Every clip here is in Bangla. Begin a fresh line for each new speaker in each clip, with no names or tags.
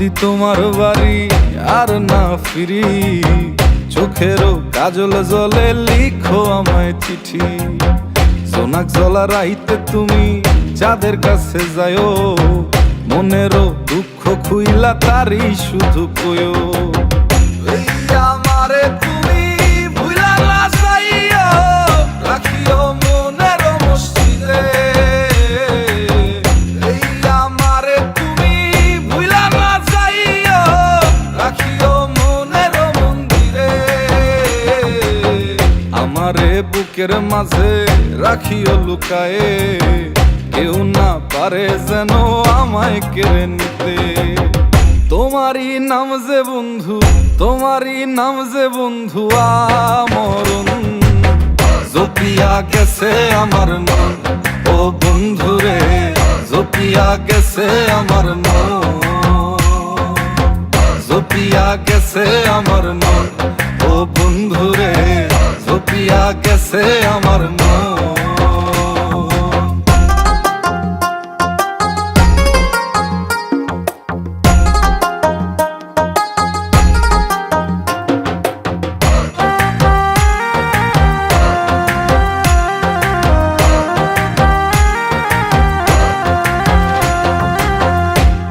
যদি তোমার বাড়ি আর না ফিরি, চোখেরও কাজল জলে লিখো আমায় চিঠি। সোনাক জলা রাইতে তুমি যাদের কাছে যায়ও, মনেরও দুঃখ খুইলা তারই শুধু কয়ো। আমারে তুমি ভুলা না যাইও, রাখিও মনের মসজিদে। আমারে তুমি ভুলা না যাইও, রাখিও মনের মন্দিরে। আমারে বুকের মাঝে রাখিও লুকায়ে, কেউ না পারে যেন আমায় কেড়ে নিতে। তোমারই নাম যে বন্ধু, তোমারই নাম যে বন্ধু আমরণ, জপিয়া গেছে আমার মন। ও বন্ধুরে জপিয়া গেছে আমার মন, জপিয়া গেছে আমার মন। ও বন্ধুরে জপিয়া গেছে আমার মন।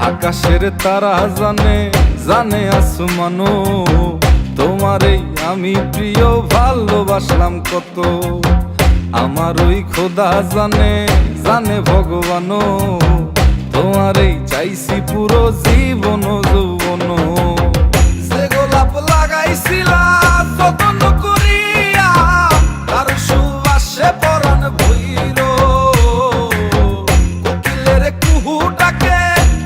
আকাশের তারা জানে, জানে আসমানো, তোমারই আমি প্রিয় ভালোবাসলাম কত। আমার ওই খোদা জানে, জানে ভগবানও, তোমারই চাইছি পুরো জীবন যৌবন। যে গোলাপ লাগাইছিলাম যত্ন করিয়া, তার সুবাসে পরাণ ভইল। কোকিলের কুহু ডাকে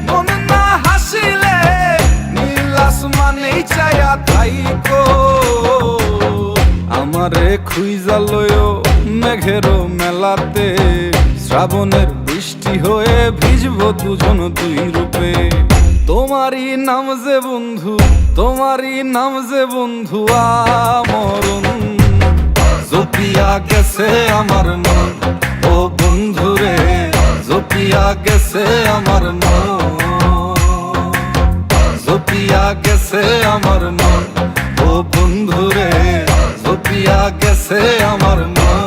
মন না হাসিলে, নীল আসমানেই চায়া থাইকো। আমারে খুইজা লয়ো মেঘেরও মেলাতে, শ্রাবণের বৃষ্টি হয়ে ভিজব দুজন দুই রূপে। তোমারই নাম যে বন্ধু, তোমারই নাম যে বন্ধু আমরণ, জপিয়া গেছে আমার মন। ও বন্ধুরে জপিয়া গেছে আমার মন, জপিয়া গেছে আমার মন। ও বন্ধুরে জপিয়া গেছে আমার মন।